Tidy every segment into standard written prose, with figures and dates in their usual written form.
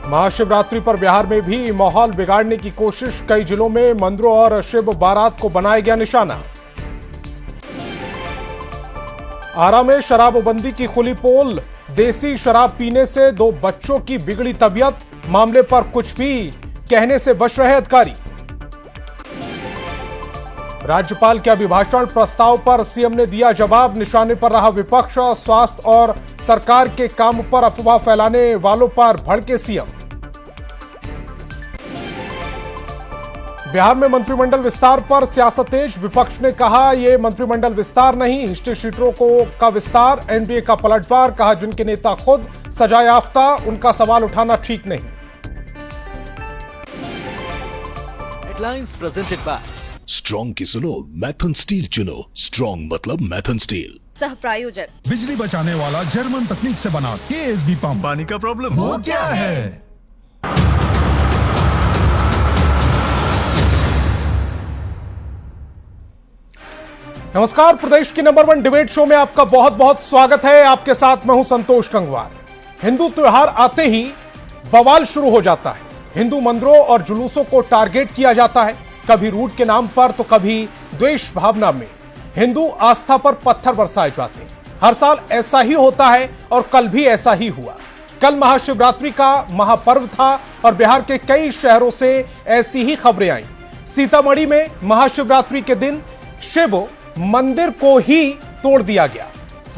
महाशिवरात्रि पर बिहार में भी माहौल बिगाड़ने की कोशिश, कई जिलों में मंदिरों और शिव बारात को बनाया गया निशाना। आरा में शराबबंदी की खुली पोल, देसी शराब पीने से 2 बच्चों की बिगड़ी तबीयत, मामले पर कुछ भी कहने से बच रहे अधिकारी। राज्यपाल के अभिभाषण प्रस्ताव पर सीएम ने दिया जवाब, निशाने पर रहा विपक्ष, स्वास्थ्य और सरकार के काम पर अफवाह फैलाने वालों पर भड़के सीएम। बिहार में मंत्रिमंडल विस्तार पर सियासत तेज, विपक्ष ने कहा यह मंत्रिमंडल विस्तार नहीं, हिस्ट्री शीटरों का विस्तार, एनडीए का पलटवार, कहा जिनके नेता खुद सजा याफ्ता, उनका सवाल उठाना ठीक नहीं। हेडलाइंस प्रेजेंटेड बाय स्ट्रॉन्ग की सुनो मैथन स्टील चुनो, स्ट्रॉन्ग मतलब मैथन स्टील। सह प्रायोजक बिजली बचाने वाला जर्मन तकनीक से बना केएसबी पंप। पानी का प्रॉब्लम वो क्या है? नमस्कार, प्रदेश की नंबर 1 डिबेट शो में आपका बहुत बहुत स्वागत है। आपके साथ मैं हूं संतोष गंगवार। हिंदू त्योहार आते ही बवाल शुरू हो जाता है। हिंदू मंदिरों और जुलूसों को टारगेट किया जाता है, कभी रूट के नाम पर तो कभी द्वेष भावना में। हिंदू आस्था पर पत्थर बरसाए जाते हैं। हर साल ऐसा ही होता है और कल भी ऐसा ही हुआ। कल महाशिवरात्रि का महापर्व था और बिहार के कई शहरों से ऐसी ही खबरें आई। सीतामढ़ी में महाशिवरात्रि के दिन शिव मंदिर को ही तोड़ दिया गया,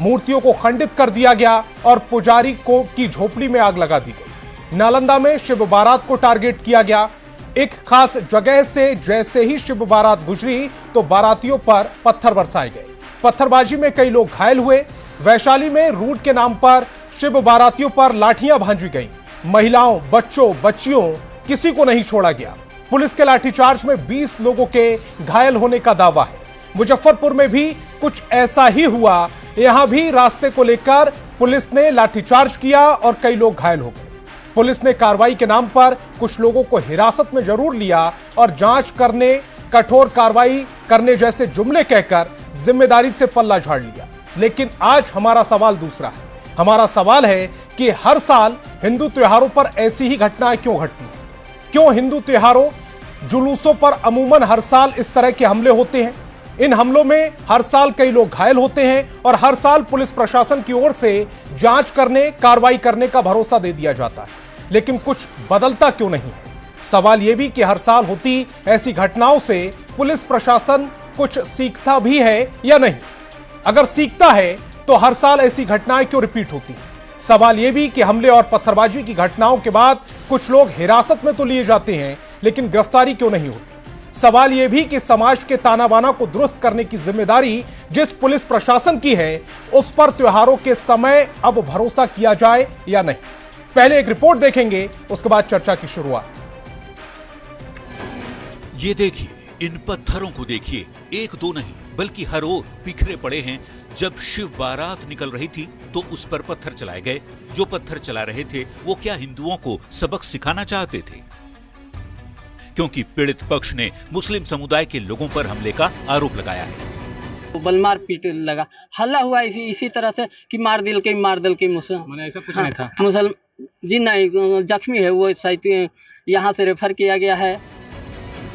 मूर्तियों को खंडित कर दिया गया और पुजारी को की झोपड़ी में आग लगा दी गई। नालंदा में शिव बारात को टारगेट किया गया। एक खास जगह से जैसे ही शिव बारात गुजरी तो बारातियों पर पत्थर बरसाए गए। पत्थरबाजी में कई लोग घायल हुए। वैशाली में रूट के नाम पर शिव बारातियों पर लाठियां भांजी गईं। महिलाओं, बच्चों, बच्चियों, किसी को नहीं छोड़ा गया। पुलिस के लाठीचार्ज में 20 लोगों के घायल होने का दावा है। मुजफ्फरपुर में भी कुछ ऐसा ही हुआ। यहां भी रास्ते को लेकर पुलिस ने लाठीचार्ज किया और कई लोग घायल हो गए। पुलिस ने कार्रवाई के नाम पर कुछ लोगों को हिरासत में जरूर लिया और जांच करने, कठोर कार्रवाई करने जैसे जुमले कहकर जिम्मेदारी से पल्ला झाड़ लिया। लेकिन आज हमारा सवाल दूसरा है। हमारा सवाल है कि हर साल हिंदू त्योहारों पर ऐसी ही घटनाएं क्यों घटती हैं? क्यों हिंदू त्योहारों, जुलूसों पर अमूमन हर साल इस तरह के हमले होते हैं? इन हमलों में हर साल कई लोग घायल होते हैं और हर साल पुलिस प्रशासन की ओर से जांच करने, कार्रवाई करने का भरोसा दे दिया जाता है। लेकिन कुछ बदलता क्यों नहीं है? सवाल यह भी कि हर साल होती ऐसी घटनाओं से पुलिस प्रशासन कुछ सीखता भी है या नहीं? अगर सीखता है तो हर साल ऐसी घटनाएं क्यों रिपीट होती हैं? सवाल यह भी कि हमले और पत्थरबाजी की घटनाओं के बाद कुछ लोग हिरासत में तो लिए जाते हैं लेकिन गिरफ्तारी क्यों नहीं होती? सवाल यह भी कि समाज के ताना बाना को दुरुस्त करने की जिम्मेदारी जिस पुलिस प्रशासन की है, उस पर त्योहारों के समय अब भरोसा किया जाए या नहीं? पहले एक रिपोर्ट देखेंगे, उसके बाद चर्चा की शुरुआत। ये देखिए, इन पत्थरों को देखिए, एक दो नहीं बल्कि हर ओर बिखरे पड़े हैं। जब शिव बारात निकल रही थी तो उस पर पत्थर चलाए गए। जो पत्थर चला रहे थे वो क्या हिंदुओं को सबक सिखाना चाहते थे? क्योंकि पीड़ित पक्ष ने मुस्लिम समुदाय के लोगों पर हमले का आरोप लगाया है। बलमार पीट लगा, हल्ला हुआ इसी तरह से कि मार दिल के मैंने ऐसा कुछ नहीं था। मुसल जी नहीं, जख्मी है वो, शायद यहाँ से रेफर किया गया है।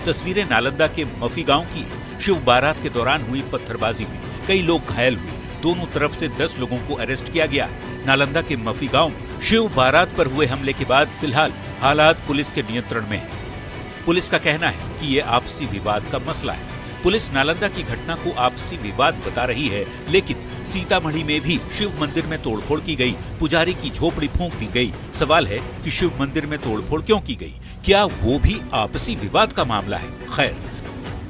तस्वीरें नालंदा के मफी गांव की। शिव बारात के दौरान हुई पत्थरबाजी में कई लोग घायल हुए। दोनों तरफ से 10 लोगों को अरेस्ट किया गया। नालंदा के मफी गांव में शिव बारात पर हुए हमले के बाद फिलहाल हालात पुलिस के नियंत्रण में है। पुलिस का कहना है कि ये आपसी विवाद का मसला है। पुलिस नालंदा की घटना को आपसी विवाद बता रही है, लेकिन सीतामढ़ी में भी शिव मंदिर में तोड़फोड़ की गई, पुजारी की झोपड़ी फूंक दी गई। सवाल है कि शिव मंदिर में तोड़फोड़ क्यों की गई? क्या वो भी आपसी विवाद का मामला है? खैर,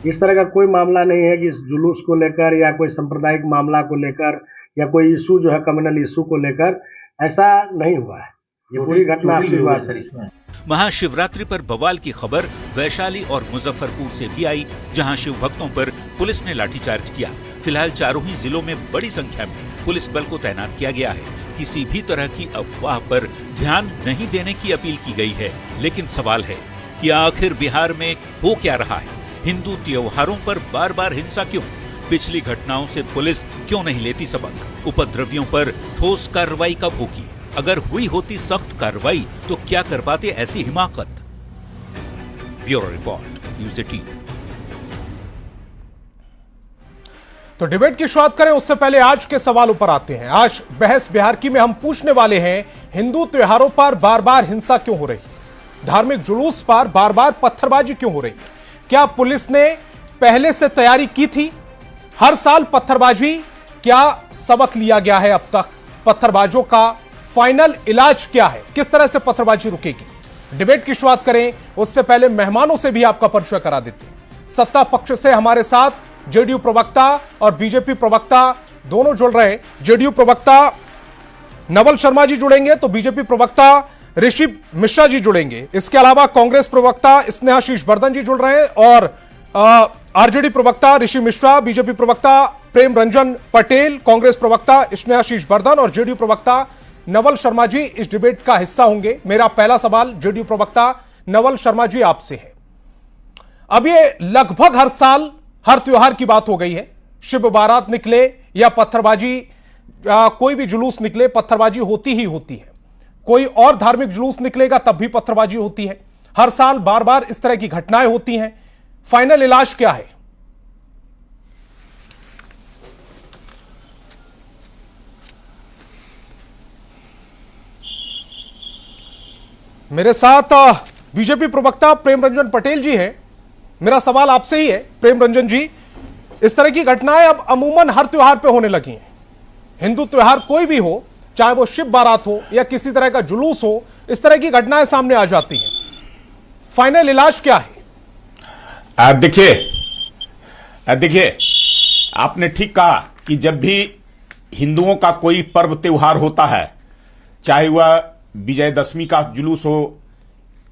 इस तरह का कोई मामला नहीं है कि जुलूस को लेकर या कोई सांप्रदायिक मामला को लेकर या कोई इशू जो है कम्युनल इशू को लेकर, ऐसा नहीं हुआ है। ये पूरी घटना आपसी विवाद है। महाशिवरात्रि पर बवाल की खबर वैशाली और मुजफ्फरपुर से भी आई, जहां शिव भक्तों पर पुलिस ने लाठीचार्ज किया। फिलहाल चारों ही जिलों में बड़ी संख्या में पुलिस बल को तैनात किया गया है। किसी भी तरह की अफवाह पर ध्यान नहीं देने की अपील की गई है। लेकिन सवाल है कि आखिर बिहार में हो क्या रहा है? हिंदू त्योहारों पर बार बार हिंसा क्यों? पिछली घटनाओं से पुलिस क्यों नहीं लेती सबक? उपद्रवियों पर ठोस कार्रवाई कब होगी? अगर हुई होती सख्त कार्रवाई तो क्या कर पाते ऐसी हिमाकत। Bureau report, news 18। तो डिबेट की शुरुआत करें उससे पहले आज के सवालों पर आते हैं। आज बहस बिहार की में हम पूछने वाले हैं, हिंदू त्योहारों पर बार बार हिंसा क्यों हो रही है? धार्मिक जुलूस पर बार बार पत्थरबाजी क्यों हो रही है? क्या पुलिस ने पहले से तैयारी की थी? हर साल पत्थरबाजी, क्या सबक लिया गया है अब तक? पत्थरबाजों का फाइनल इलाज क्या है? किस तरह से पत्थरबाजी रुकेगी? डिबेट की शुरुआत करें उससे पहले मेहमानों से भी आपका परिचय करा देते हैं। सत्ता पक्ष से हमारे साथ जेडीयू प्रवक्ता और बीजेपी प्रवक्ता दोनों जुड़ रहे हैं। जेडीयू प्रवक्ता नवल शर्मा जी जुड़ेंगे तो बीजेपी प्रवक्ता ऋषि मिश्रा जी जुड़ेंगे। इसके अलावा कांग्रेस प्रवक्ता स्नेहाशीष बर्धन जी जुड़ रहे हैं और आरजेडी प्रवक्ता ऋषि मिश्रा, बीजेपी प्रवक्ता प्रेम रंजन पटेल, कांग्रेस प्रवक्ता स्नेहाशीष बर्धन और जेडीयू प्रवक्ता नवल शर्मा जी इस डिबेट का हिस्सा होंगे। मेरा पहला सवाल जेडीयू प्रवक्ता नवल शर्मा जी आपसे है। अब ये लगभग हर साल हर त्योहार की बात हो गई है, शिव बारात निकले या पत्थरबाजी, कोई भी जुलूस निकले पत्थरबाजी होती ही होती है। कोई और धार्मिक जुलूस निकलेगा तब भी पत्थरबाजी होती है। हर साल बार बार इस तरह की घटनाएं होती हैं। फाइनल इलाज क्या है? मेरे साथ बीजेपी प्रवक्ता प्रेम रंजन पटेल जी हैं। मेरा सवाल आपसे ही है प्रेम रंजन जी, इस तरह की घटनाएं अब अमूमन हर त्योहार पे होने लगी हैं। हिंदू त्योहार कोई भी हो, चाहे वो शिव बारात हो या किसी तरह का जुलूस हो, इस तरह की घटनाएं सामने आ जाती हैं। फाइनल इलाज क्या है? देखिए, आपने ठीक कहा कि जब भी हिंदुओं का कोई पर्व त्योहार होता है, चाहे वह विजयदशमी का जुलूस हो,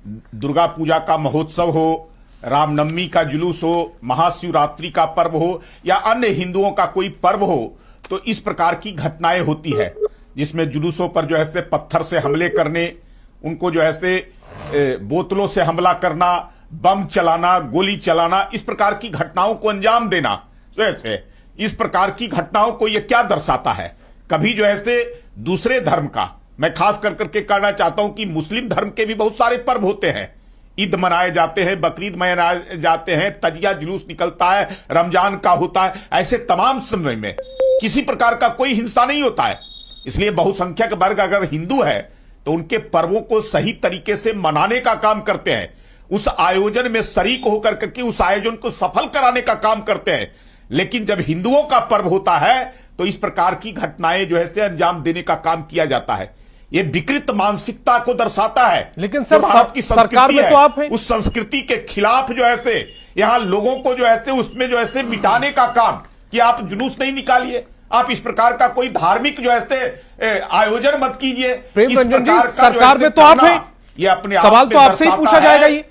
दुर्गा पूजा का महोत्सव हो, रामनवमी का जुलूस हो, महाशिवरात्रि का पर्व हो या अन्य हिंदुओं का कोई पर्व हो, तो इस प्रकार की घटनाएं होती है जिसमें जुलूसों पर जो है से पत्थर से हमले करने, उनको जो है से बोतलों से हमला करना, बम चलाना, गोली चलाना, इस प्रकार की घटनाओं को अंजाम देना। जो है इस प्रकार की घटनाओं को यह क्या दर्शाता है? कभी जो है से दूसरे धर्म का, मैं खास करके कहना चाहता हूं कि मुस्लिम धर्म के भी बहुत सारे पर्व होते हैं। ईद मनाए जाते हैं, बकरीद मनाए जाते हैं, तजिया जुलूस निकलता है, रमजान का होता है। ऐसे तमाम समय में किसी प्रकार का कोई हिंसा नहीं होता है। इसलिए बहुसंख्यक वर्ग अगर हिंदू है तो उनके पर्वों को सही तरीके से मनाने का काम करते हैं, उस आयोजन में शरीक होकर के उस आयोजन को सफल कराने का काम करते हैं। लेकिन जब हिंदुओं का पर्व होता है तो इस प्रकार की घटनाएं जो है से अंजाम देने का काम किया जाता है। ये विकृत मानसिकता को दर्शाता है। लेकिन सर, भारत की सरकार में तो आप हैं। उस संस्कृति के खिलाफ जो है से यहां लोगों को जो है से उसमें जो है से मिटाने का काम कि आप जुलूस नहीं निकालिए, आप इस प्रकार का कोई धार्मिक जो है से आयोजन मत कीजिए। प्रेम रंजन जी, सरकार में तो आप हैं, ये अपने सवाल तो आपसे ही पूछा जाएगा। ये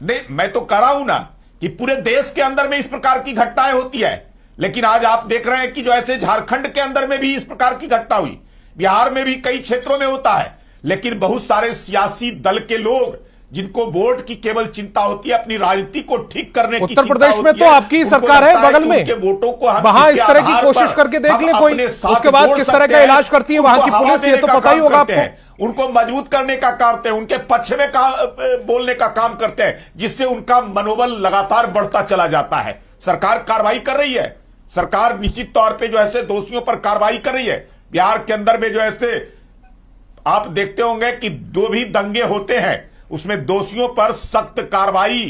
नहीं, मैं तो कह रहा हूं ना कि पूरे देश के अंदर में इस प्रकार की घटनाएं होती है। लेकिन आज आप देख रहे हैं कि जो ऐसे झारखंड के अंदर में भी इस प्रकार की घटना हुई, बिहार में भी कई क्षेत्रों में होता है। लेकिन बहुत सारे सियासी दल के लोग जिनको वोट की केवल चिंता होती है, अपनी राजनीति को ठीक करने की, उत्तर प्रदेश में तो आपकी सरकार है बगल में, वोटों को वहां इस तरह की कोशिश करके देख ले कोई, उसके बाद किस तरह का इलाज करती है वहां की पुलिस, ये तो पता ही होगा आपको। उनको मजबूत करने का करते हैं, उनके पक्ष में बोलने का काम करते हैं, जिससे उनका मनोबल लगातार बढ़ता चला जाता है। सरकार कार्रवाई कर रही है, सरकार निश्चित तौर पे जो है दोषियों पर कार्रवाई कर रही है। बिहार के अंदर में जो है आप देखते होंगे कि जो भी दंगे होते हैं उसमें दोषियों पर सख्त कार्रवाई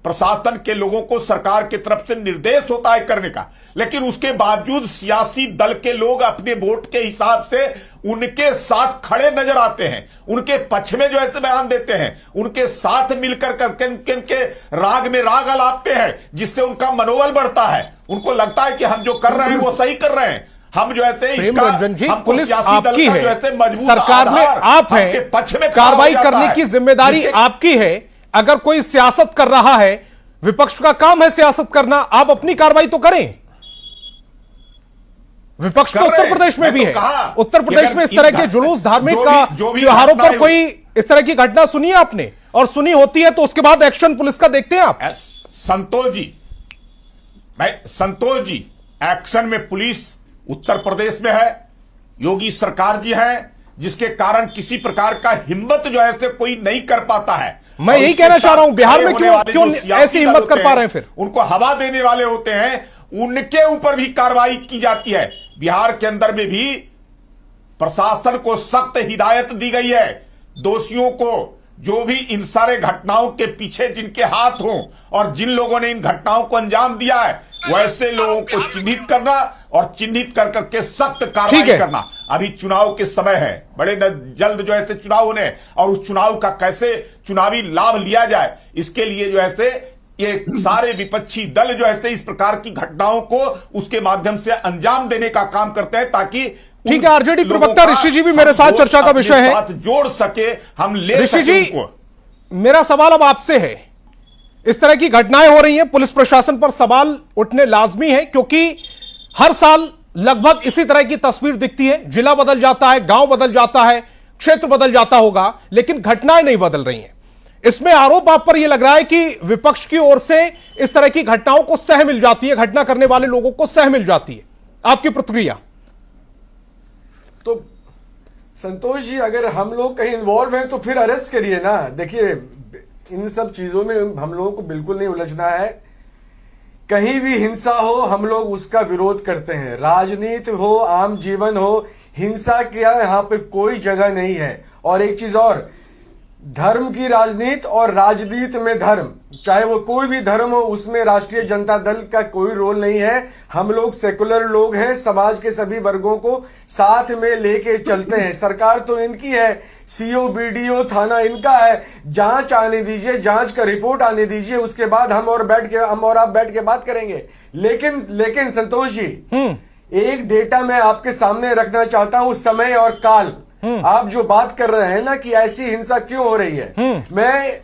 प्रशासन के लोगों को सरकार की तरफ से निर्देश होता है करने का। लेकिन उसके बावजूद सियासी दल के लोग अपने वोट के हिसाब से उनके साथ खड़े नजर आते हैं, उनके पक्ष में जो है बयान देते हैं, उनके साथ मिलकर करके उनके राग में राग अलापते हैं, जिससे उनका मनोबल बढ़ता है। उनको लगता है कि हम जो कर रहे हैं वो सही कर रहे हैं। हम जो है इसका पुलिस आपकी है, सरकार में आप हैं, पक्ष में कार्रवाई करने की जिम्मेदारी आपकी है। अगर कोई सियासत कर रहा है, विपक्ष का काम है सियासत करना, आप अपनी कार्रवाई तो करें। विपक्ष तो उत्तर प्रदेश में भी है, उत्तर प्रदेश में इस तरह के जुलूस, धार्मिक त्योहारों पर कोई इस तरह की घटना सुनी है आपने? और सुनी होती है तो उसके बाद एक्शन पुलिस का देखते हैं आप? संतोष जी, एक्शन में पुलिस उत्तर प्रदेश में है, योगी सरकार जी है, जिसके कारण किसी प्रकार का हिम्मत जो है से कोई नहीं कर पाता है। मैं यही कहना चाह रहा हूं, बिहार में क्यों ऐसी हिम्मत कर पा रहे हैं? फिर उनको हवा देने वाले होते हैं, उनके ऊपर भी कार्रवाई की जाती है। बिहार के अंदर में भी प्रशासन को सख्त हिदायत दी गई है, दोषियों को, जो भी इन सारे घटनाओं के पीछे जिनके हाथ हों और जिन लोगों ने इन घटनाओं को अंजाम दिया है, वैसे लोगों को चिन्हित करना और चिन्हित कर करके सख्त कार्रवाई करना। अभी चुनाव के समय है, बड़े जल्द जो है चुनाव होने, और उस चुनाव का कैसे चुनावी लाभ लिया जाए, इसके लिए जो है ये सारे विपक्षी दल जो है इस प्रकार की घटनाओं को उसके माध्यम से अंजाम देने का काम करते हैं, ताकि ठीक है। आरजेडी प्रवक्ता ऋषि जी भी मेरे साथ चर्चा का विषय है, साथ जोड़ सके, हम ले ऋषि जी उनको। मेरा सवाल अब आपसे है, इस तरह की घटनाएं हो रही हैं, पुलिस प्रशासन पर सवाल उठने लाजमी है, क्योंकि हर साल लगभग इसी तरह की तस्वीर दिखती है। जिला बदल जाता है, गांव बदल जाता है, क्षेत्र बदल जाता होगा, लेकिन घटनाएं नहीं बदल रही हैं। इसमें आरोप आप पर यह लग रहा है कि विपक्ष की ओर से इस तरह की घटनाओं को सह मिल जाती है, घटना करने वाले लोगों को सह मिल जाती है। आपकी प्रतिक्रिया? तो संतोष जी, अगर हम लोग कहीं इन्वॉल्व हैं तो फिर अरेस्ट करिए ना। देखिए, इन सब चीजों में हम लोगों को बिल्कुल नहीं उलझना है। कहीं भी हिंसा हो, हम लोग उसका विरोध करते हैं। राजनीति हो, आम जीवन हो, हिंसा की यहां पे कोई जगह नहीं है। और एक चीज और, धर्म की राजनीति और राजनीति में धर्म, चाहे वो कोई भी धर्म हो, उसमें राष्ट्रीय जनता दल का कोई रोल नहीं है। हम लोग सेकुलर लोग हैं, समाज के सभी वर्गों को साथ में लेके चलते हैं। सरकार तो इनकी है, सीओ, बीडीओ, थाना इनका है। जांच आने दीजिए, जांच का रिपोर्ट आने दीजिए, उसके बाद हम और आप बैठ के बात करेंगे। लेकिन संतोष जी, एक डेटा मैं आपके सामने रखना चाहता हूं, समय और काल। आप जो बात कर रहे हैं ना कि ऐसी हिंसा क्यों हो रही है, मैं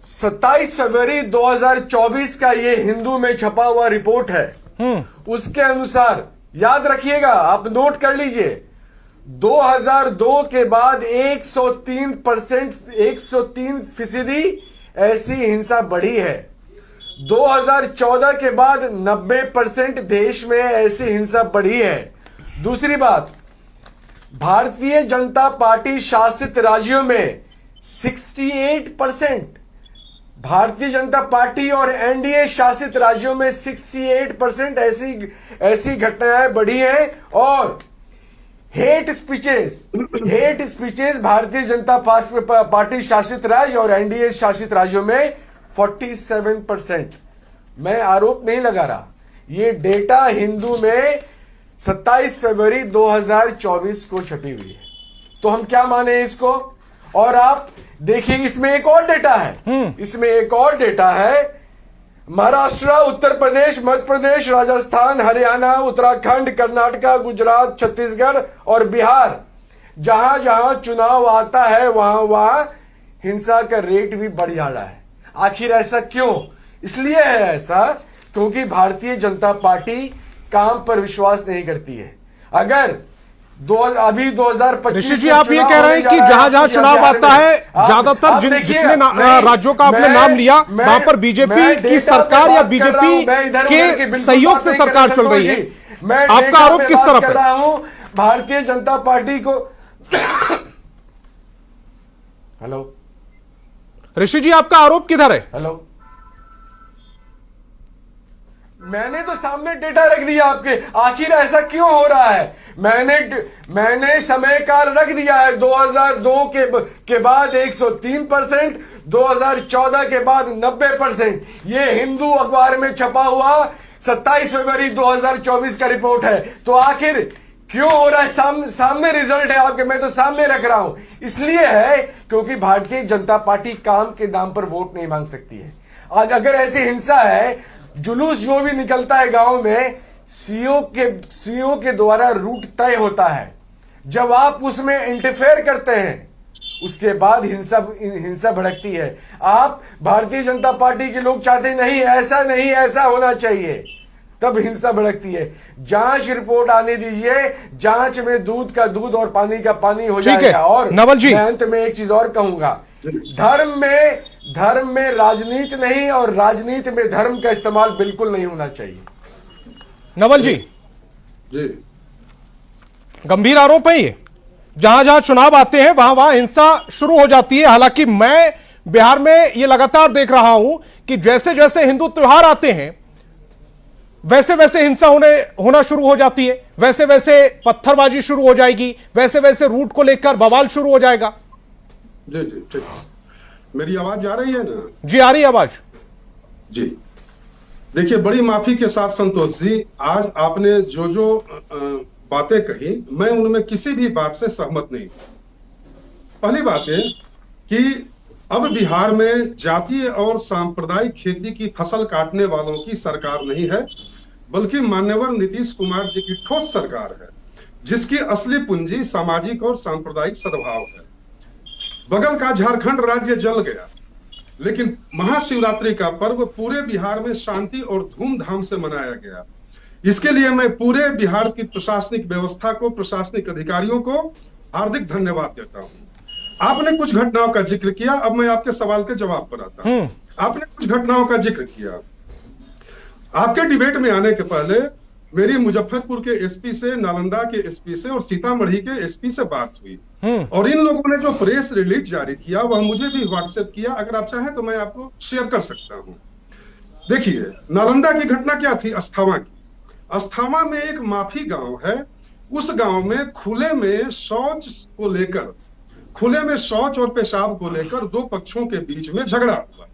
27 फरवरी 2024 का ये हिंदू में छपा हुआ रिपोर्ट है, उसके अनुसार याद रखिएगा, आप नोट कर लीजिए, 2002 के बाद 103% ऐसी हिंसा बढ़ी है। 2014 के बाद 90% देश में ऐसी हिंसा बढ़ी है। दूसरी बात, भारतीय जनता पार्टी शासित राज्यों में 68%, भारतीय जनता पार्टी और एनडीए शासित राज्यों में 68% ऐसी घटनाएं बढ़ी हैं। और hate speeches Bharatiya Janata party शासित राज्य और एनडीए शासित राज्यों में 47%। मैं आरोप नहीं लगा रहा, ये डेटा हिंदू में 27 फरवरी 2024 को छपी हुई है। तो हम क्या माने इसको? और आप देखिए, इसमें एक और डेटा है, महाराष्ट्र, उत्तर प्रदेश, मध्य प्रदेश, राजस्थान, हरियाणा, उत्तराखंड, कर्नाटक, गुजरात, छत्तीसगढ़ और बिहार, जहां जहां चुनाव आता है वहां हिंसा का रेट भी बढ़ जा रहा है। आखिर ऐसा क्यों? इसलिए है ऐसा क्योंकि भारतीय जनता पार्टी काम पर विश्वास नहीं करती है। अगर अभी 2025 ऋषि जी, आप ये कह रहे हैं कि जहां जहां चुनाव आता है, ज्यादातर जितने राज्यों का आपने नाम लिया, वहां पर बीजेपी की सरकार या बीजेपी के सहयोग से सरकार चल रही है। आपका आरोप किस तरफ कर रहा हूं? भारतीय जनता पार्टी को हेलो ऋषि जी, आपका आरोप किधर है? हेलो, मैंने तो सामने डेटा रख दिया आपके। आखिर ऐसा क्यों हो रहा है? मैंने समय काल रख दिया है। 2002 के बाद 103%, 2014 के बाद 90%। ये हिंदू अखबार में छपा हुआ 27 फरवरी 2024 का रिपोर्ट है। तो आखिर क्यों हो रहा है? सामने रिजल्ट है आपके, मैं तो सामने रख रहा हूं। इसलिए है क्योंकि भारतीय जनता पार्टी काम के दाम पर वोट नहीं मांग सकती है। अगर ऐसी हिंसा है, जुलूस जो भी निकलता है गांव में, सीओ के द्वारा रूट तय होता है। जब आप उसमें इंटरफेयर करते हैं, उसके बाद हिंसा भड़कती है। आप भारतीय जनता पार्टी के लोग चाहते नहीं, ऐसा होना चाहिए, तब हिंसा भड़कती है। जांच रिपोर्ट आने दीजिए, जांच में दूध का दूध और पानी का पानी हो जाएगा। और नवल जी, मैं अंत में एक चीज और कहूंगा, धर्म में राजनीति नहीं और राजनीति में धर्म का इस्तेमाल बिल्कुल नहीं होना चाहिए। नवल जी, गंभीर आरोप है ये। जहां जहां चुनाव आते हैं वहां वहां हिंसा शुरू हो जाती है। हालांकि मैं बिहार में ये लगातार देख रहा हूं कि जैसे जैसे हिंदू त्योहार आते हैं वैसे वैसे हिंसा होना शुरू हो जाती है, वैसे वैसे पत्थरबाजी शुरू हो जाएगी, वैसे वैसे रूट को लेकर बवाल शुरू हो जाएगा। जी जी ठीक। मेरी आवाज जा रही है ना? जी आ रही है आवाज। जी देखिए, बड़ी माफी के साथ संतोष जी, आज आपने जो बातें कही मैं उनमें किसी भी बात से सहमत नहीं। पहली बात है कि अब बिहार में जातीय और सांप्रदायिक खेती की फसल काटने वालों की सरकार नहीं है, बल्कि मान्यवर नीतीश कुमार जी की ठोस सरकार है, जिसकी असली पूंजी सामाजिक और सांप्रदायिक सद्भाव है। बगल का झारखंड राज्य जल गया, लेकिन महाशिवरात्रि का पर्व पूरे बिहार में शांति और धूमधाम से मनाया गया। इसके लिए मैं पूरे बिहार की प्रशासनिक व्यवस्था को, प्रशासनिक अधिकारियों को हार्दिक धन्यवाद देता हूं। आपने कुछ घटनाओं का जिक्र किया, अब मैं आपके सवाल के जवाब पर आता हूं। आपने कुछ घटनाओं का जिक्र किया। आपके डिबेट में आने के पहले मेरी मुजफ्फरपुर के एसपी से, नालंदा के एसपी से और सीतामढ़ी के एसपी से बात हुई, और इन लोगों ने जो प्रेस रिलीज जारी किया वह मुझे भी व्हाट्सएप किया। अगर आप चाहें तो मैं आपको शेयर कर सकता हूं। देखिए, नालंदा की घटना क्या थी? अस्थामा की। अस्थामा में एक माफी गांव है। उस गांव में खुले में शौच और पेशाब को लेकर दो पक्षों के बीच में झगड़ा हुआ।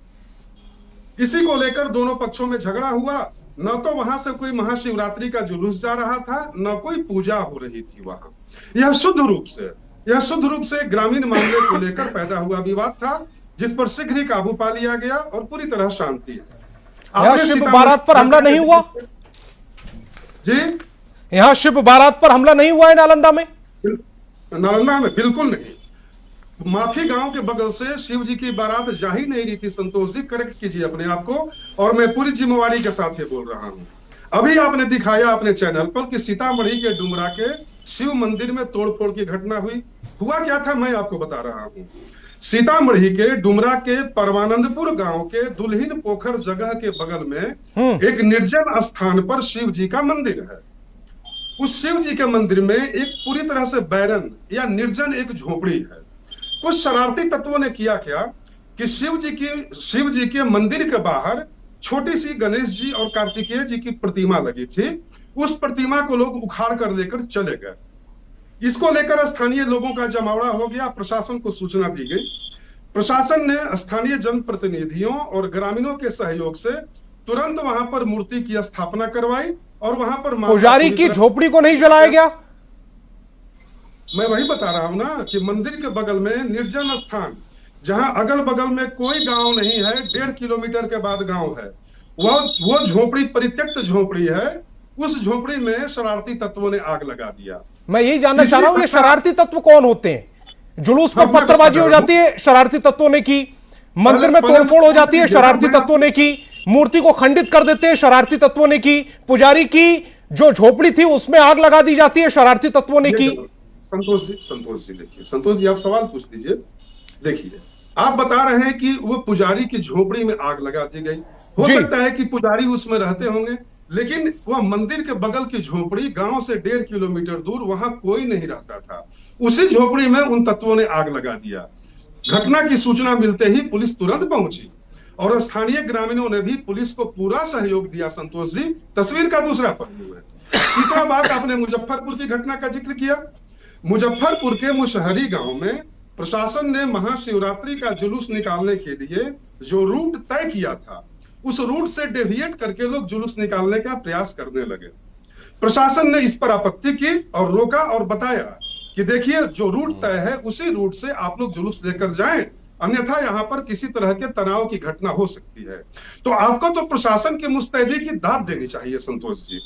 इसी को लेकर दोनों पक्षों में झगड़ा हुआ। न तो वहां से कोई महाशिवरात्रि का जुलूस जा रहा था, न कोई पूजा हो रही थी वहां। यह शुद्ध रूप से ग्रामीण मामले को लेकर पैदा हुआ विवाद था, जिस पर शीघ्र ही काबू पा लिया गया और पूरी तरह शांति है। यहां शिव बारात पर हमला नहीं हुआ जी? यहां शिव बारात पर हमला नहीं हुआ है नालंदा में? नालंदा में बिल्कुल नहीं। माफी गांव के बगल से शिव जी की बारात जा ही नहीं रही थी। संतोष जी, करेक्ट कीजिए अपने आप को, और मैं पूरी जिम्मेवारी के साथ ये बोल रहा हूं। अभी आपने दिखाया अपने चैनल पर कि सीतामढ़ी के डुमरा के शिव मंदिर में तोड़फोड़ की घटना हुई। हुआ क्या था मैं आपको बता रहा हूं। सीतामढ़ी के डुमरा के परमानंदपुर गांव के दुल्हिन पोखर जगह के बगल में एक निर्जन स्थान पर शिव जी का मंदिर है। उस शिव जी के मंदिर में एक पूरी तरह से बैरन या निर्जन एक झोपड़ी है। कुछ शरारती तत्वों ने किया क्या कि शिव जी के मंदिर के बाहर छोटी सी गणेश जी और कार्तिकेय जी की प्रतिमा लगी थी। उस प्रतिमा को लोग उखाड़ कर लेकर चले गए। इसको लेकर स्थानीय लोगों का जमावड़ा हो गया। प्रशासन को सूचना दी गई। प्रशासन ने स्थानीय जनप्रतिनिधियों और ग्रामीणों के सहयोग से तुरंत वहां पर मूर्ति की स्थापना करवाई और वहां पर पुजारी की झोपड़ी को नहीं जलाया गया। मैं वही बता रहा हूं ना कि मंदिर के बगल में निर्जन स्थान, जहां अगल बगल में कोई गांव नहीं है, 1.5 किलोमीटर के बाद गांव है, वो झोपड़ी परित्यक्त झोपड़ी है। उस झोपड़ी में शरारती तत्वों ने आग लगा दिया। मैं यही जानना चाह रहा हूं, ये शरारती तत्व कौन होते हैं? जुलूस पर पत्थरबाजी हो जाती है, शरारती तत्वों ने की। मंदिर में तोड़फोड़ हो जाती है, शरारती तत्वों ने की। मूर्ति को खंडित कर देते हैं, शरारती तत्वों ने की। पुजारी की जो झोपड़ी थी उसमें आग लगा दी जाती है, शरारती तत्वों ने की। संतोष जी देखिए, संतोष जी आप सवाल पूछ लीजिए। देखिए, आप बता रहे हैं कि वो पुजारी की झोपड़ी में आग लगा दी गई। हो सकता है कि पुजारी उसमें रहते होंगे, लेकिन वह मंदिर के बगल की झोपड़ी गांव से 1.5 किलोमीटर दूर, वहां कोई नहीं रहता था। उसी झोपड़ी में उन तत्वों ने आग लगा दिया। घटना की सूचना मिलते ही पुलिस तुरंत पहुंची और स्थानीय ग्रामीणों ने भी पुलिस को पूरा सहयोग दिया। संतोष जी, तस्वीर का दूसरा पहलू है। तीसरा बात, आपने मुजफ्फरपुर की घटना का जिक्र किया। मुजफ्फरपुर के मुशहरी गांव में प्रशासन ने महाशिवरात्रि का जुलूस निकालने के लिए जो रूट तय किया था, उस रूट से डेविएट करके लोग जुलूस निकालने का प्रयास करने लगे। प्रशासन ने इस पर आपत्ति की और रोका और बताया कि देखिए, जो रूट तय है उसी रूट से आप लोग जुलूस लेकर जाएं, अन्यथा यहाँ पर किसी तरह के तनाव की घटना हो सकती है। तो आपको तो प्रशासन की मुस्तैदी की दाद देनी चाहिए संतोष जी।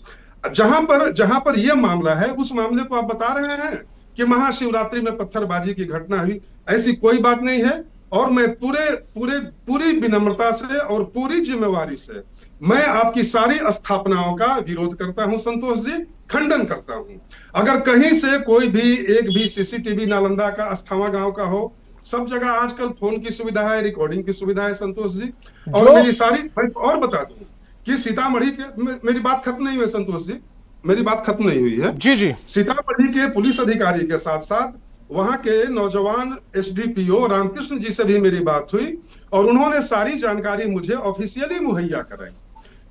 जहां पर यह मामला है, उस मामले को आप बता रहे हैं कि महाशिवरात्रि में पत्थरबाजी की घटना हुई। ऐसी कोई बात नहीं है। और मैं पूरी विनम्रता से और पूरी जिम्मेवारी से मैं आपकी सारी स्थापनाओं का विरोध करता हूं संतोष जी, खंडन करता हूं। अगर कहीं से कोई भी एक भी सीसीटीवी नालंदा का, अस्थामा गांव का हो, सब जगह आजकल फोन की सुविधा है, रिकॉर्डिंग की सुविधा है संतोष जी। और मेरी सारी और बता दूं कि सीतामढ़ी के, मेरी बात खत्म नहीं हुई संतोष जी, मेरी बात खत्म नहीं हुई है। जी जी। सीतामढ़ी के पुलिस अधिकारी के साथ साथ वहां के नौजवान एसडीपीओ रामकृष्ण जी से भी मेरी बात हुई और उन्होंने सारी जानकारी मुझे ऑफिशियली मुहैया कराई।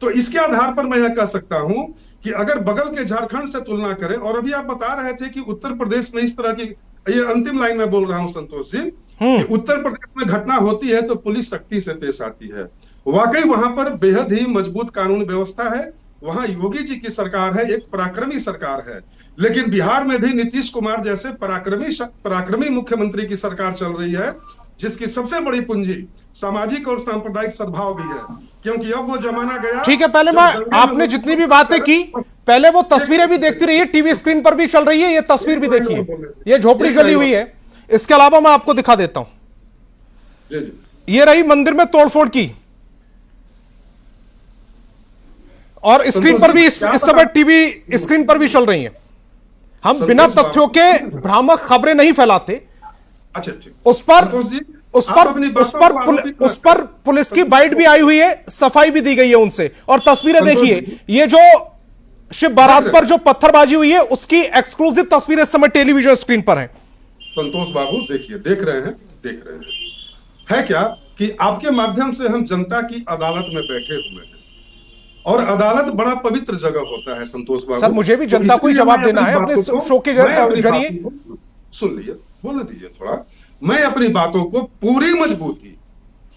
तो इसके आधार पर मैं यह कह सकता हूं कि अगर बगल के झारखंड से तुलना करें, और अभी आप बता रहे थे कि उत्तर प्रदेश में इस तरह की, ये अंतिम लाइन में बोल रहा हूं संतोष जी, कि उत्तर प्रदेश में घटना होती है तो पुलिस सख्ती से पेश आती है। वाकई वहां पर बेहद ही मजबूत कानून व्यवस्था है, वहां योगी जी की सरकार है, एक पराक्रमी सरकार है। लेकिन बिहार में भी नीतीश कुमार जैसे पराक्रमी मुख्यमंत्री की सरकार चल रही है, जिसकी सबसे बड़ी पूंजी सामाजिक और सांप्रदायिक सद्भाव भी है, क्योंकि अब वो जमाना गया। ठीक है, पहले मैं आपने जितनी भी बातें की, पहले वो तस्वीरें भी देखती रहिए, टीवी स्क्रीन पर भी चल रही है, ये तस्वीर भी देखिए, ये झोपड़ी जली हुई है। इसके अलावा मैं आपको दिखा देता हूं, ये रही मंदिर में तोड़फोड़ की, और स्क्रीन पर भी इस समय टीवी स्क्रीन पर भी चल रही है। हम बिना तथ्यों के भ्रामक खबरें नहीं फैलाते। उस पर पुलिस की बाइट भी आई हुई है, सफाई भी दी गई है उनसे, और तस्वीरें देखिए, ये जो शिव बारात पर जो पत्थरबाजी हुई है उसकी एक्सक्लूसिव तस्वीरें इस समय टेलीविजन स्क्रीन पर हैं। संतोष बाबू देखिए, देख रहे हैं है क्या कि आपके माध्यम से हम जनता की अदालत में बैठे हुए हैं, और अदालत बड़ा पवित्र जगह होता है संतोष बाबू। सर, मुझे भी जनता को ही जवाब देना है अपने शो के जरिए। सुन लीजिए, बोलने दीजिए थोड़ा। मैं अपनी बातों को पूरी मजबूती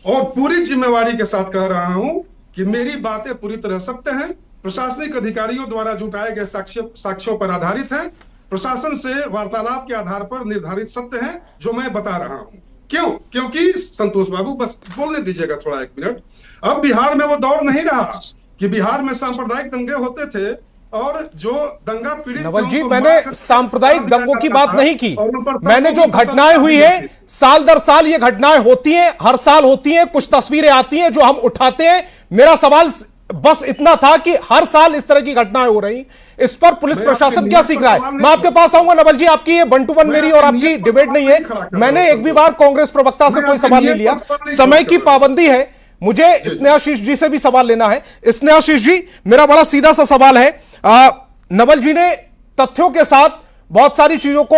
और पूरी जिम्मेवारी के साथ कह रहा हूं कि मेरी बातें पूरी तरह सत्य हैं, प्रशासनिक अधिकारियों द्वारा जुटाए गए साक्ष्यों पर आधारित हैं, प्रशासन से वार्तालाप के आधार पर निर्धारित सत्य हैं जो मैं बता रहा हूं। क्यों? क्योंकि संतोष बाबू, बस बोलने दीजिएगा थोड़ा, एक मिनट। अब बिहार में वो दौर नहीं रहा कि बिहार में सांप्रदायिक दंगे होते थे, और जो दंगा पीड़ित, नवल जी, मैंने सांप्रदायिक दंगों की बात नहीं की। मैंने जो घटनाएं हुई है, साल दर साल ये घटनाएं होती हैं, हर साल होती हैं, कुछ तस्वीरें आती हैं जो हम उठाते हैं। मेरा सवाल बस इतना था कि हर साल इस तरह की घटनाएं हो रही, इस पर पुलिस प्रशासन क्या सीख रहा है? मैं आपके पास आऊंगा नवल जी, आपकी ये 1 to 1 मेरी और आपकी डिबेट नहीं है। मैंने एक भी बार कांग्रेस प्रवक्ता से कोई सवाल नहीं लिया, समय की पाबंदी है। मुझे स्नेहाशीष जी से भी सवाल लेना है। स्नेहाशीष जी, मेरा बड़ा सीधा सा सवाल है, नवल जी ने तथ्यों के साथ बहुत सारी चीजों को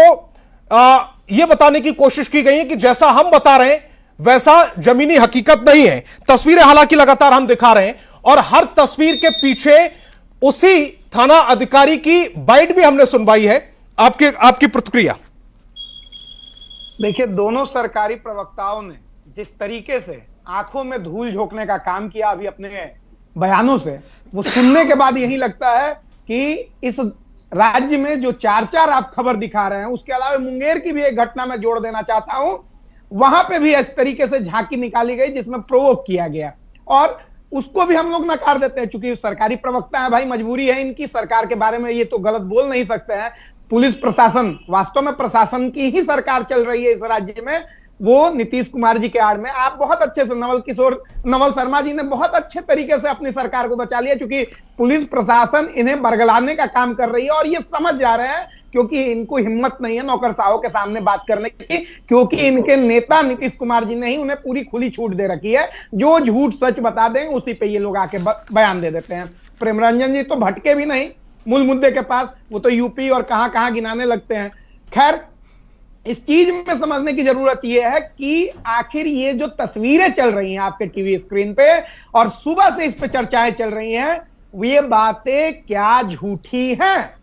यह बताने की कोशिश की गई है कि जैसा हम बता रहे हैं वैसा जमीनी हकीकत नहीं है। तस्वीरें हालांकि लगातार हम दिखा रहे हैं, और हर तस्वीर के पीछे उसी थाना अधिकारी की बाइट भी हमने सुनवाई है। आपकी प्रतिक्रिया? देखिए, दोनों सरकारी प्रवक्ताओं ने जिस तरीके से आंखों में धूल झोंकने का काम किया अभी अपने बयानों से, वो सुनने के बाद यही लगता है कि इस राज्य में जो चार आप खबर दिखा रहे हैं, उसके अलावा मुंगेर की भी एक घटना में जोड़ देना चाहता हूं, वहां पे भी इस तरीके से झांकी निकाली गई जिसमें प्रोवोक किया गया, और उसको भी हम लोग नकार देते हैं। चूंकि सरकारी प्रवक्ता है भाई, मजबूरी है इनकी, सरकार के बारे में ये तो गलत बोल नहीं सकते हैं। पुलिस प्रशासन, वास्तव में प्रशासन की ही सरकार चल रही है इस राज्य में, वो नीतीश कुमार जी के आड़ में। आप बहुत अच्छे से, नवल शर्मा जी ने बहुत अच्छे तरीके से अपनी सरकार को बचा लिया, क्योंकि पुलिस प्रशासन इन्हें बरगलाने का काम कर रही है, और ये समझ जा रहे हैं, क्योंकि इनको हिम्मत नहीं है नौकरशाहों के सामने बात करने की, क्योंकि इनके नेता नीतीश कुमार जी ने ही उन्हें पूरी खुली छूट दे रखी है। जो झूठ सच बता दें उसी पे ये लोग आके बयान दे देते हैं। प्रेमरंजन जी तो भटके भी नहीं मूल मुद्दे के पास, वो तो यूपी और कहां गिनाने लगते हैं। खैर, इस चीज में समझने की जरूरत यह है कि आखिर ये जो तस्वीरें चल रही हैं आपके टीवी स्क्रीन पे, और सुबह से इस पे चर्चाएं चल रही हैं, ये बातें क्या झूठी हैं?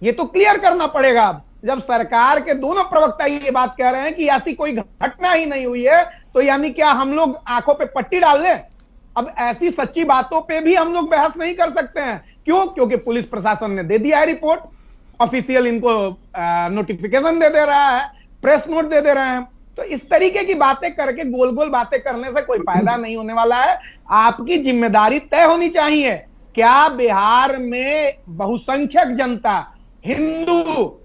ये तो क्लियर करना पड़ेगा। अब जब सरकार के दोनों प्रवक्ता ये बात कह रहे हैं कि ऐसी कोई घटना ही नहीं हुई है, तो यानी क्या हम लोग आंखों पे पट्टी डाल लें? अब ऐसी सच्ची बातों पे भी हम लोग बहस नहीं कर सकते हैं। क्यों? क्योंकि पुलिस प्रशासन ने दे दिया है रिपोर्ट, ऑफिशियल इनको नोटिफिकेशन दे रहा है, प्रेस नोट दे रहे हैं। तो इस तरीके की बातें करके गोल गोल बातें करने से कोई फायदा नहीं होने वाला है। आपकी जिम्मेदारी तय होनी चाहिए। क्या बिहार में बहुसंख्यक जनता, हिंदू,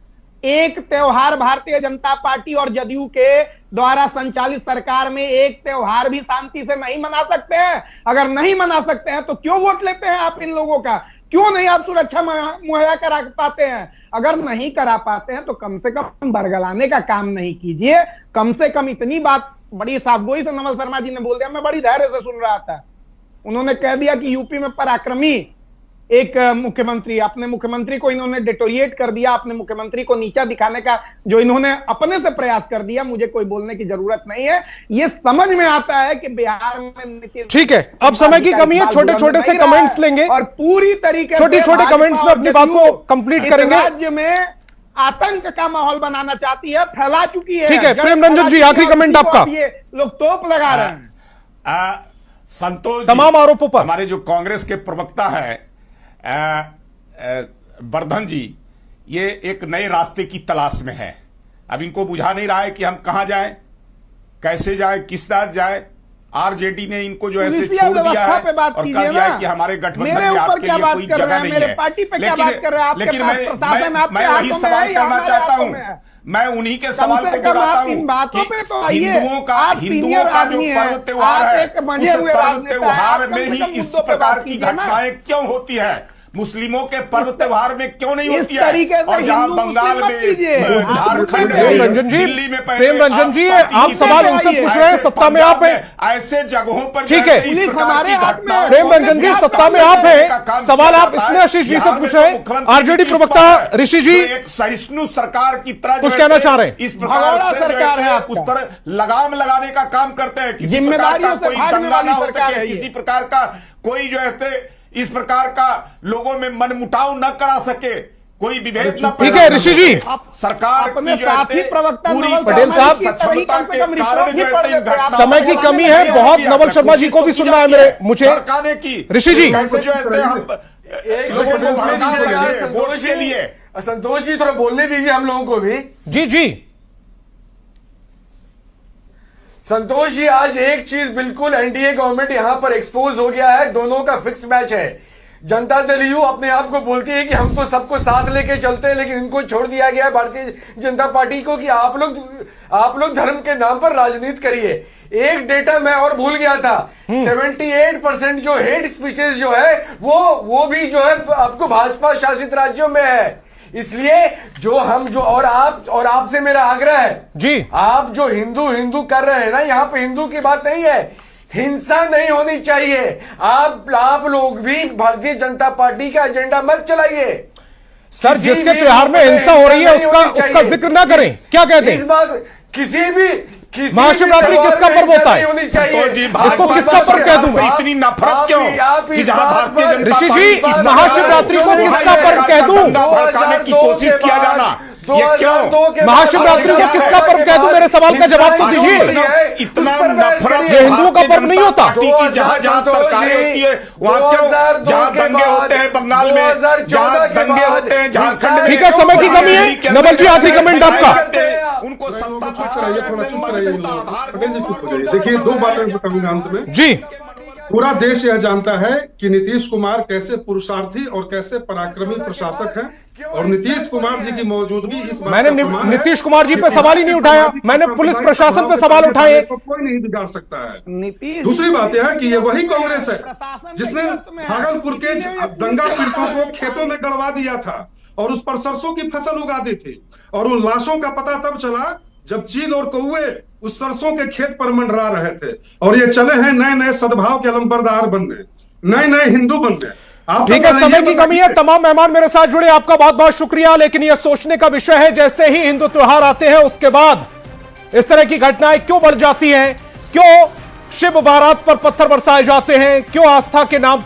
एक त्योहार भारतीय जनता पार्टी और जदयू के द्वारा संचालित सरकार में एक त्योहार भी शांति से नहीं मना सकते हैं? अगर नहीं मना सकते हैं तो क्यों वोट लेते हैं आप इन लोगों का? क्यों नहीं आप सुरक्षा मुहैया करा पाते हैं? अगर नहीं करा पाते हैं तो कम से कम बरगलाने का काम नहीं कीजिए। कम से कम इतनी बात बड़ी साफगोई से नवल शर्मा जी ने बोल दिया, मैं बड़ी धैर्य से सुन रहा था। उन्होंने कह दिया कि यूपी में पराक्रमी एक मुख्यमंत्री, अपने मुख्यमंत्री को इन्होंने डिटोरिएट कर दिया, अपने मुख्यमंत्री को नीचा दिखाने का जो इन्होंने अपने से प्रयास कर दिया, मुझे कोई बोलने की जरूरत नहीं है। ये समझ में आता है कि बिहार में नीतीश, ठीक है, अब समय की कमी है, छोटे छोटे से कमेंट्स लेंगे और पूरी तरीके से छोटे छोटे कमेंट्स में अपनी बात को कंप्लीट करेंगे। राज्य में आतंक का माहौल बनाना चाहती है, फैला चुकी है। ठीक है, प्रेम रंजन जी, आखिरी कमेंट आपका। ये लोग तोप लगा रहे हैं संतोष तमाम आरोपों पर। हमारे जो कांग्रेस के प्रवक्ता है वर्धन जी, ये एक नए रास्ते की तलाश में है। अब इनको बुझा नहीं रहा है कि हम कहां जाएं, कैसे जाएं, किस तरह जाएं। आरजेडी ने इनको जो ऐसे छोड़ दिया है और कह दिया है कि हमारे गठबंधन में आपके लिए कोई जगह नहीं है। लेकिन मैं वही सवाल करना चाहता हूं, मैं उन्हीं के सवाल को दोहराता हूं कि हिंदुओं का जो पर्व त्योहार है, उस पर्व त्योहार में ही इस प्रकार की घटनाएं क्यों होती है, मुस्लिमों के पर्व त्योहार में क्यों नहीं होती है? और जहां बंगाल में, झारखंड में, दिल्ली में, प्रेम रंजन जी, आप सवाल उनसे पूछ रहे हैं, सत्ता में आप हैं, ऐसे जगहों पर ठीक है। प्रेम रंजन जी, सत्ता में आप हैं, सवाल आप इसलिए आशीष जी से पूछ रहे हैं। आरजेडी प्रवक्ता ऋषि जी एक सहिष्णु सरकार की तरह कुछ कहना चाह रहे हैं। इस प्रकार सरकार है, उस पर लगाम लगाने का काम करते हैं। किसी प्रकार का कोई दंगा ना हो सके, किसी प्रकार का कोई जो है इस प्रकार का लोगों में मनमुटाव न करा सके, कोई विभेद न। ठीक है ऋषि जी, सरकार की जो है पूरी पटेल साहब, क्षमता के कारण जो है समय की कमी है, बहुत नवल शर्मा जी को भी सुनना है मेरे मुझे की। ऋषि जी, कैसे जो है हम लोगों को भड़काने लगे वोट के लिए। संतोष जी, थोड़ा बोलने दीजिए हम लोगों को भी। जी जी संतोष जी, आज एक चीज बिल्कुल एनडीए गवर्नमेंट यहां पर एक्सपोज हो गया है, दोनों का फिक्स्ड मैच है। जनता दल यू अपने आप को बोलती है कि हम तो सबको साथ लेके चलते हैं, लेकिन इनको छोड़ दिया गया है भारतीय जनता पार्टी को कि आप लोग धर्म के नाम पर राजनीति करिए। एक डेटा मैं और भूल गया था, 78% जो हेट स्पीचेस जो है वो भी जो है आपको भाजपा शासित राज्यों में है। इसलिए जो और आपसे मेरा आग्रह है जी, आप जो हिंदू कर रहे हैं ना, यहाँ पे हिंदू की बात नहीं है, हिंसा नहीं होनी चाहिए। आप लोग भी भारतीय जनता पार्टी का एजेंडा मत चलाइए। सर, जिसके त्योहार में हिंसा हो रही है उसका जिक्र ना करें, क्या कहते हैं? इस बात महाशिवरात्रि किसका पर्व होता है? इसको किसका पर्व कह दूं? इतनी नफरत क्यों कि जहां भारतीय जनता ऋषि जी, महाशिवरात्रि को किसका पर्व कह दूं? भड़काने की कोशिश किया जाना, ये क्यों? महाशिवरात्रि को किसका पर्व कह दूं? मेरे सवाल का जवाब तो दीजिए। इतना नफरत ये हिंदुओं का पर्व नहीं होता। जहां सरकारें होती है वहां क्यों? जहां दंगे होते हैं बंगाल में, जहां दंगे होते हैं झारखंड में। ठीक है, समय की कमी है। नवल जी, आखिरी कमेंट आपका। उनको सत्ता थोड़ा चुप कराइए पटेल जी, चुप कराइए। देखिए, दो बातें बताऊंगा अंत में जी। पूरा देश यह जानता है कि नीतीश कुमार कैसे पुरुषार्थी और कैसे पराक्रमी प्रशासक हैं, और नीतीश कुमार जी की मौजूदगी इस बात मैंने नीतीश कुमार जी पे सवाल ही नहीं उठाया, मैंने पुलिस प्रशासन पे सवाल उठाए। कोई नहीं बिगाड़ सकता है। दूसरी बात यह है कि ये वही कांग्रेस है जिसने भागलपुर के दंगा पीड़ितों को खेतों में गड़वा दिया था और उस पर सरसों की फसल उगा दी थी, और उन लाशों का पता तब चला जब चील और कौवे उस सरसों के खेत पर मंडरा रहे थे। और ये चले हैं नए नए सद्भाव के अलंबरदार बनने, नए नए हिंदू बनने। ठीक है, समय की कमी है। तमाम मेहमान मेरे साथ जुड़े, आपका बहुत बहुत शुक्रिया। लेकिन यह सोचने का विषय है, जैसे ही हिंदू त्योहार आते हैं उसके बाद इस तरह की घटनाएं क्यों बढ़ जाती हैं? क्यों शिव बारात पर पत्थर बरसाए जाते हैं? क्यों आस्था के नाम